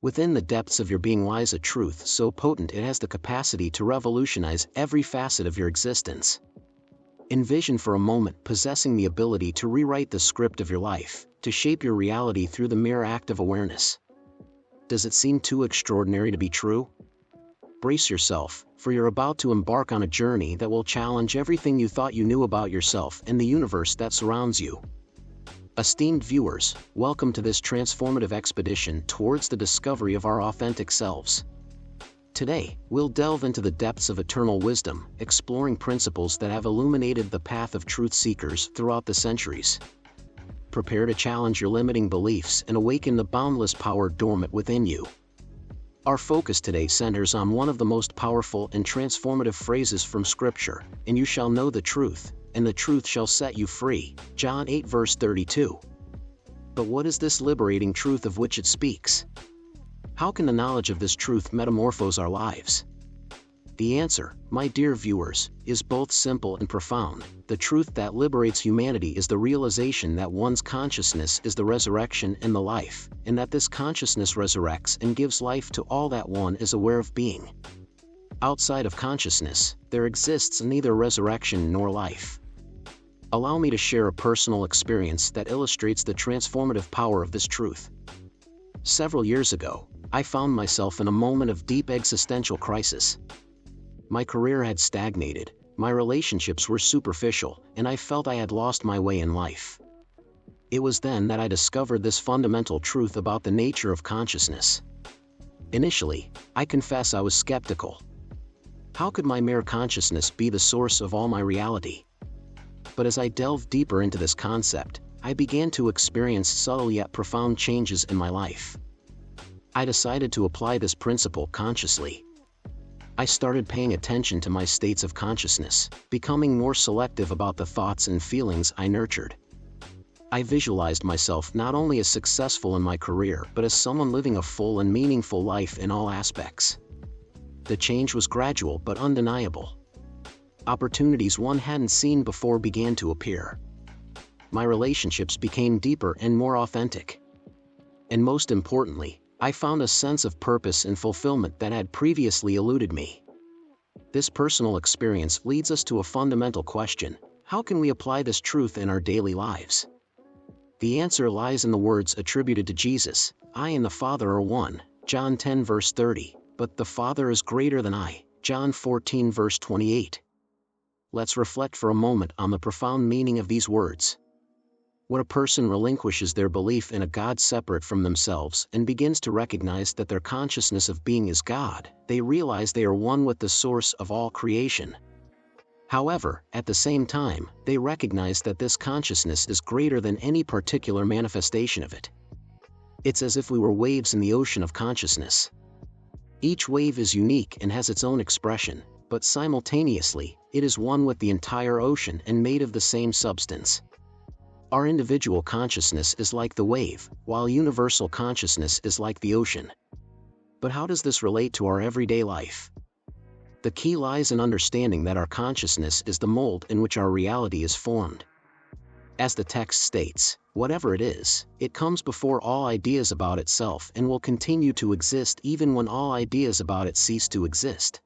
Within the depths of your being lies a truth so potent it has the capacity to revolutionize every facet of your existence. Envision for a moment possessing the ability to rewrite the script of your life, to shape your reality through the mere act of awareness. Does it seem too extraordinary to be true? Brace yourself, for you're about to embark on a journey that will challenge everything you thought you knew about yourself and the universe that surrounds you. Esteemed viewers, welcome to this transformative expedition towards the discovery of our authentic selves. Today, we'll delve into the depths of eternal wisdom, exploring principles that have illuminated the path of truth seekers throughout the centuries. Prepare to challenge your limiting beliefs and awaken the boundless power dormant within you. Our focus today centers on one of the most powerful and transformative phrases from Scripture, "And you shall know the truth, and the truth shall set you free," John 8 verse 32. But what is this liberating truth of which it speaks? How can the knowledge of this truth metamorphose our lives? The answer, my dear viewers, is both simple and profound. The truth that liberates humanity is the realization that one's consciousness is the resurrection and the life, and that this consciousness resurrects and gives life to all that one is aware of being. Outside of consciousness, there exists neither resurrection nor life. Allow me to share a personal experience that illustrates the transformative power of this truth. Several years ago, I found myself in a moment of deep existential crisis. My career had stagnated, my relationships were superficial, and I felt I had lost my way in life. It was then that I discovered this fundamental truth about the nature of consciousness. Initially, I confess I was skeptical. How could my mere consciousness be the source of all my reality? But as I delved deeper into this concept, I began to experience subtle yet profound changes in my life. I decided to apply this principle consciously. I started paying attention to my states of consciousness, becoming more selective about the thoughts and feelings I nurtured. I visualized myself not only as successful in my career but as someone living a full and meaningful life in all aspects. The change was gradual but undeniable. Opportunities one hadn't seen before began to appear. My relationships became deeper and more authentic. And most importantly, I found a sense of purpose and fulfillment that had previously eluded me. This personal experience leads us to a fundamental question: how can we apply this truth in our daily lives? The answer lies in the words attributed to Jesus, "I and the Father are one," John 10 verse 30, "But the Father is greater than I," John 14 verse 28. Let's reflect for a moment on the profound meaning of these words. When a person relinquishes their belief in a God separate from themselves and begins to recognize that their consciousness of being is God, they realize they are one with the source of all creation. However, at the same time, they recognize that this consciousness is greater than any particular manifestation of it. It's as if we were waves in the ocean of consciousness. Each wave is unique and has its own expression, but simultaneously, it is one with the entire ocean and made of the same substance. Our individual consciousness is like the wave, while universal consciousness is like the ocean. But how does this relate to our everyday life? The key lies in understanding that our consciousness is the mold in which our reality is formed. As the text states, whatever it is, it comes before all ideas about itself and will continue to exist even when all ideas about it cease to exist.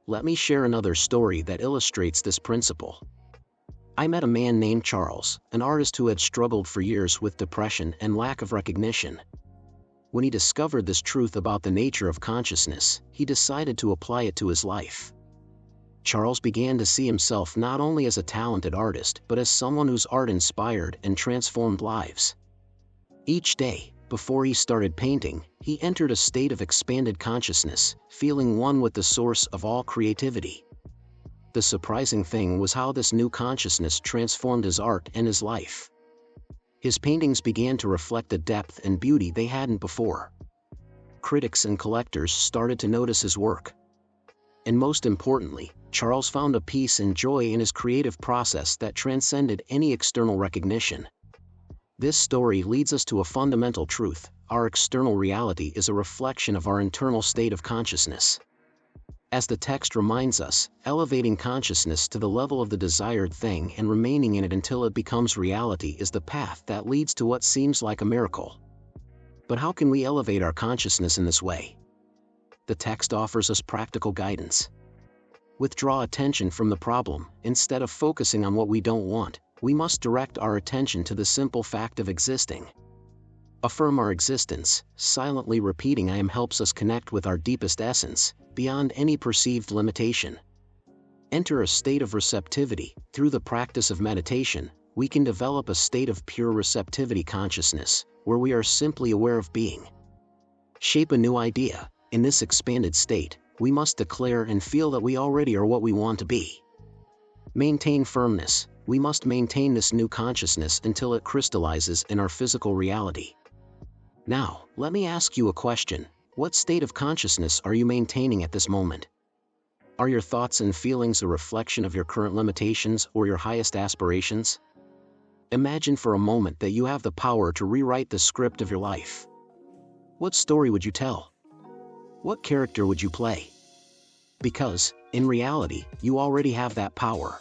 Let me share another story that illustrates this principle. I met a man named Charles, an artist who had struggled for years with depression and lack of recognition. When he discovered this truth about the nature of consciousness, he decided to apply it to his life. Charles began to see himself not only as a talented artist but as someone whose art inspired and transformed lives. Each day, before he started painting, he entered a state of expanded consciousness, feeling one with the source of all creativity. The surprising thing was how this new consciousness transformed his art and his life. His paintings began to reflect a depth and beauty they hadn't before. Critics and collectors started to notice his work. And most importantly, Charles found a peace and joy in his creative process that transcended any external recognition. This story leads us to a fundamental truth: our external reality is a reflection of our internal state of consciousness. As the text reminds us, elevating consciousness to the level of the desired thing and remaining in it until it becomes reality is the path that leads to what seems like a miracle. But how can we elevate our consciousness in this way? The text offers us practical guidance. Withdraw attention from the problem. Instead of focusing on what we don't want, we must direct our attention to the simple fact of existing. Affirm our existence. Silently repeating I am helps us connect with our deepest essence, beyond any perceived limitation. Enter a state of receptivity. Through the practice of meditation, we can develop a state of pure receptivity consciousness, where we are simply aware of being. Shape a new idea. In this expanded state, we must declare and feel that we already are what we want to be. Maintain firmness. We must maintain this new consciousness until it crystallizes in our physical reality. Now, let me ask you a question. What state of consciousness are you maintaining at this moment? Are your thoughts and feelings a reflection of your current limitations or your highest aspirations? Imagine for a moment that you have the power to rewrite the script of your life. What story would you tell? What character would you play? Because, in reality, you already have that power.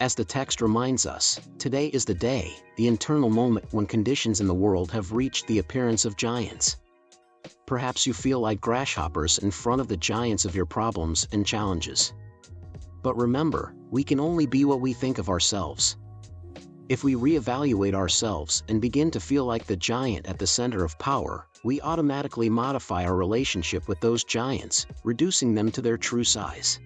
As the text reminds us, today is the day, the internal moment when conditions in the world have reached the appearance of giants. Perhaps you feel like grasshoppers in front of the giants of your problems and challenges. But remember, we can only be what we think of ourselves. If we reevaluate ourselves and begin to feel like the giant at the center of power, we automatically modify our relationship with those giants, reducing them to their true size.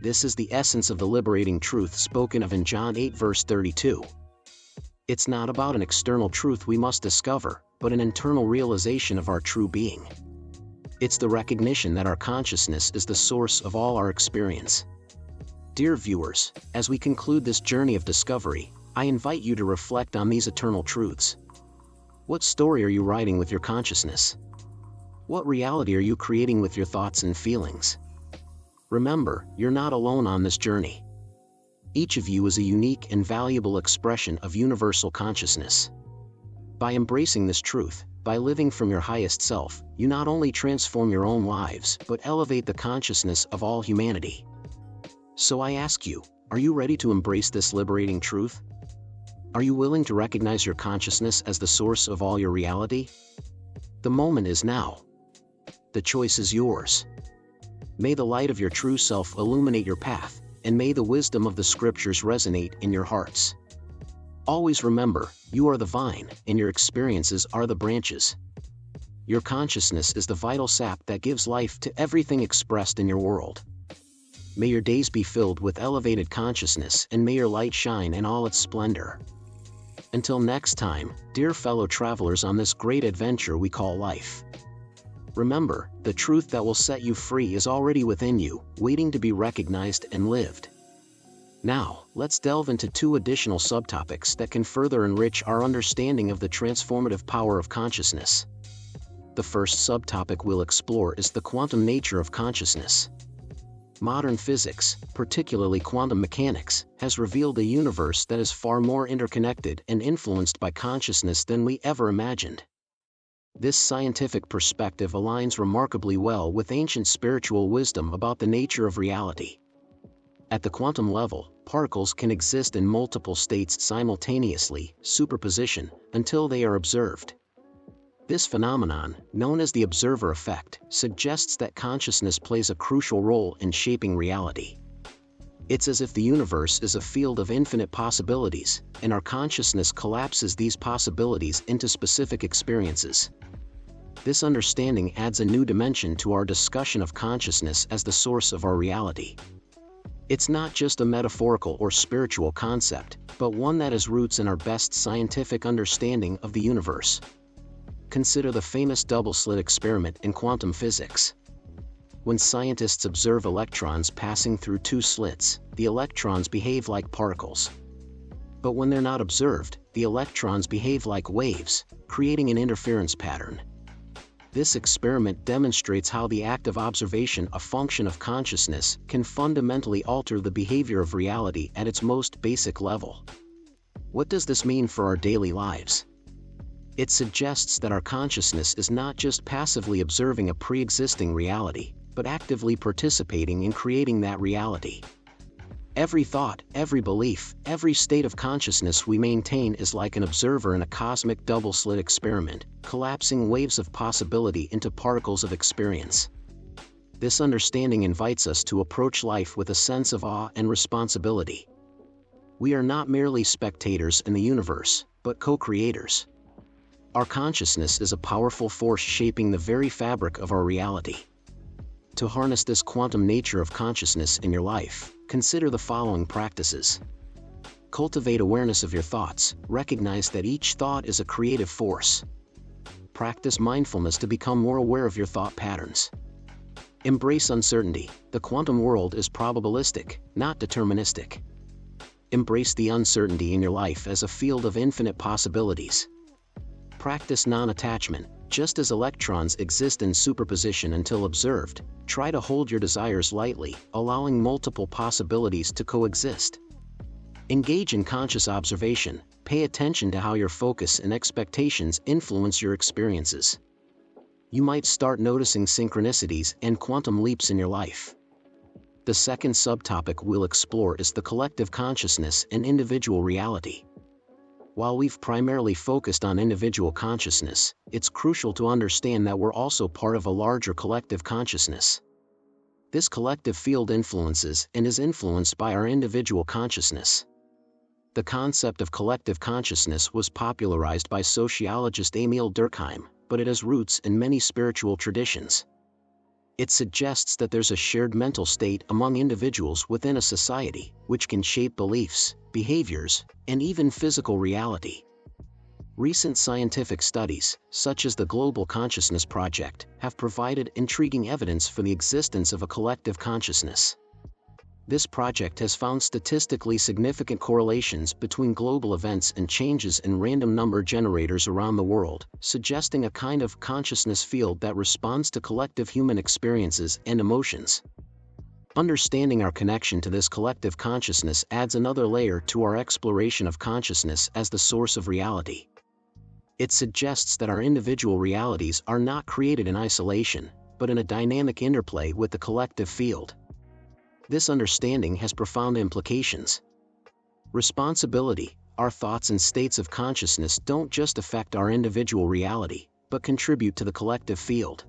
This is the essence of the liberating truth spoken of in John 8 verse 32. It's not about an external truth we must discover, but an internal realization of our true being. It's the recognition that our consciousness is the source of all our experience. Dear viewers, as we conclude this journey of discovery, I invite you to reflect on these eternal truths. What story are you writing with your consciousness? What reality are you creating with your thoughts and feelings? Remember, you're not alone on this journey. Each of you is a unique and valuable expression of universal consciousness. By embracing this truth, by living from your highest self, you not only transform your own lives, but elevate the consciousness of all humanity. So I ask you, are you ready to embrace this liberating truth? Are you willing to recognize your consciousness as the source of all your reality? The moment is now. The choice is yours. May the light of your true self illuminate your path, and may the wisdom of the scriptures resonate in your hearts. Always remember, you are the vine, and your experiences are the branches. Your consciousness is the vital sap that gives life to everything expressed in your world. May your days be filled with elevated consciousness, and may your light shine in all its splendor. Until next time, dear fellow travelers on this great adventure we call life. Remember, the truth that will set you free is already within you, waiting to be recognized and lived. Now, let's delve into 2 additional subtopics that can further enrich our understanding of the transformative power of consciousness. The first subtopic we'll explore is the quantum nature of consciousness. Modern physics, particularly quantum mechanics, has revealed a universe that is far more interconnected and influenced by consciousness than we ever imagined. This scientific perspective aligns remarkably well with ancient spiritual wisdom about the nature of reality. At the quantum level, particles can exist in multiple states simultaneously, superposition, until they are observed. This phenomenon, known as the observer effect, suggests that consciousness plays a crucial role in shaping reality. It's as if the universe is a field of infinite possibilities, and our consciousness collapses these possibilities into specific experiences. This understanding adds a new dimension to our discussion of consciousness as the source of our reality. It's not just a metaphorical or spiritual concept, but one that has roots in our best scientific understanding of the universe. Consider the famous double-slit experiment in quantum physics. When scientists observe electrons passing through 2 slits, the electrons behave like particles. But when they're not observed, the electrons behave like waves, creating an interference pattern. This experiment demonstrates how the act of observation, a function of consciousness, can fundamentally alter the behavior of reality at its most basic level. What does this mean for our daily lives? It suggests that our consciousness is not just passively observing a pre-existing reality, but actively participating in creating that reality. Every thought, every belief, every state of consciousness we maintain is like an observer in a cosmic double-slit experiment, collapsing waves of possibility into particles of experience. This understanding invites us to approach life with a sense of awe and responsibility. We are not merely spectators in the universe, but co-creators. Our consciousness is a powerful force shaping the very fabric of our reality. To harness this quantum nature of consciousness in your life, consider the following practices. Cultivate awareness of your thoughts. Recognize that each thought is a creative force. Practice mindfulness to become more aware of your thought patterns. Embrace uncertainty. The quantum world is probabilistic, not deterministic. Embrace the uncertainty in your life as a field of infinite possibilities. Practice non-attachment. Just as electrons exist in superposition until observed, try to hold your desires lightly, allowing multiple possibilities to coexist. Engage in conscious observation. Pay attention to how your focus and expectations influence your experiences. You might start noticing synchronicities and quantum leaps in your life. The second subtopic we'll explore is the collective consciousness and individual reality. While we've primarily focused on individual consciousness, it's crucial to understand that we're also part of a larger collective consciousness. This collective field influences and is influenced by our individual consciousness. The concept of collective consciousness was popularized by sociologist Emil Durkheim, but it has roots in many spiritual traditions. It suggests that there's a shared mental state among individuals within a society, which can shape beliefs, behaviors, and even physical reality. Recent scientific studies, such as the Global Consciousness Project, have provided intriguing evidence for the existence of a collective consciousness. This project has found statistically significant correlations between global events and changes in random number generators around the world, suggesting a kind of consciousness field that responds to collective human experiences and emotions. Understanding our connection to this collective consciousness adds another layer to our exploration of consciousness as the source of reality. It suggests that our individual realities are not created in isolation, but in a dynamic interplay with the collective field. This understanding has profound implications. Responsibility. Our thoughts and states of consciousness don't just affect our individual reality, but contribute to the collective field.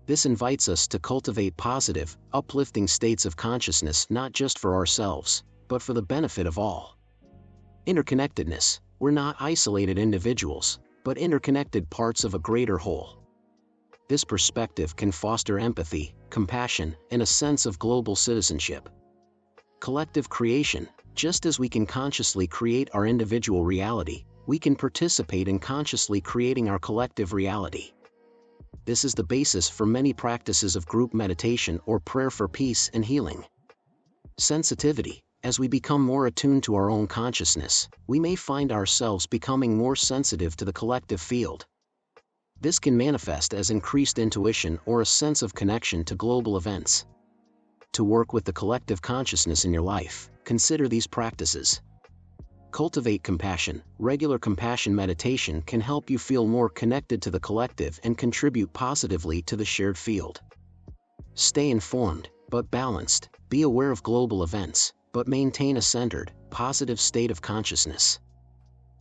This invites us to cultivate positive, uplifting states of consciousness not just for ourselves, but for the benefit of all. Interconnectedness. We're not isolated individuals, but interconnected parts of a greater whole. This perspective can foster empathy, compassion, and a sense of global citizenship. Collective creation. Just as we can consciously create our individual reality, we can participate in consciously creating our collective reality. This is the basis for many practices of group meditation or prayer for peace and healing. Sensitivity. As we become more attuned to our own consciousness, we may find ourselves becoming more sensitive to the collective field. This can manifest as increased intuition or a sense of connection to global events. To work with the collective consciousness in your life, consider these practices. Cultivate compassion. Regular compassion meditation can help you feel more connected to the collective and contribute positively to the shared field. Stay informed, but balanced. Be aware of global events, but maintain a centered, positive state of consciousness.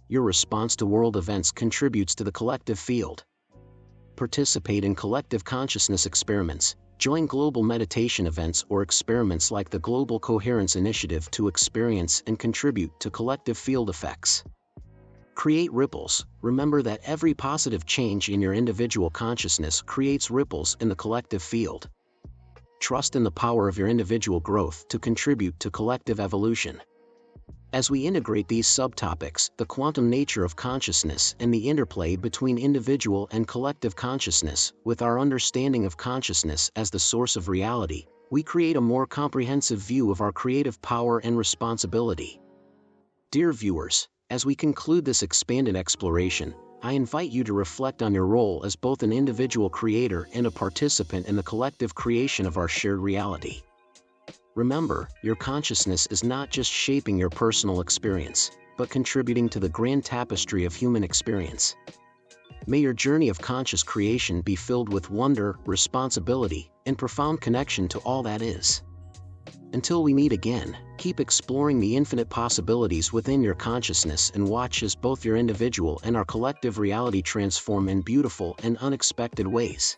Your response to world events contributes to the collective field. Participate in collective consciousness experiments. Join global meditation events or experiments like the Global Coherence Initiative to experience and contribute to collective field effects. Create ripples. Remember that every positive change in your individual consciousness creates ripples in the collective field. Trust in the power of your individual growth to contribute to collective evolution. As we integrate these subtopics, the quantum nature of consciousness and the interplay between individual and collective consciousness, with our understanding of consciousness as the source of reality, we create a more comprehensive view of our creative power and responsibility. Dear viewers, as we conclude this expanded exploration, I invite you to reflect on your role as both an individual creator and a participant in the collective creation of our shared reality. Remember, your consciousness is not just shaping your personal experience, but contributing to the grand tapestry of human experience. May your journey of conscious creation be filled with wonder, responsibility, and profound connection to all that is. Until we meet again, keep exploring the infinite possibilities within your consciousness and watch as both your individual and our collective reality transform in beautiful and unexpected ways.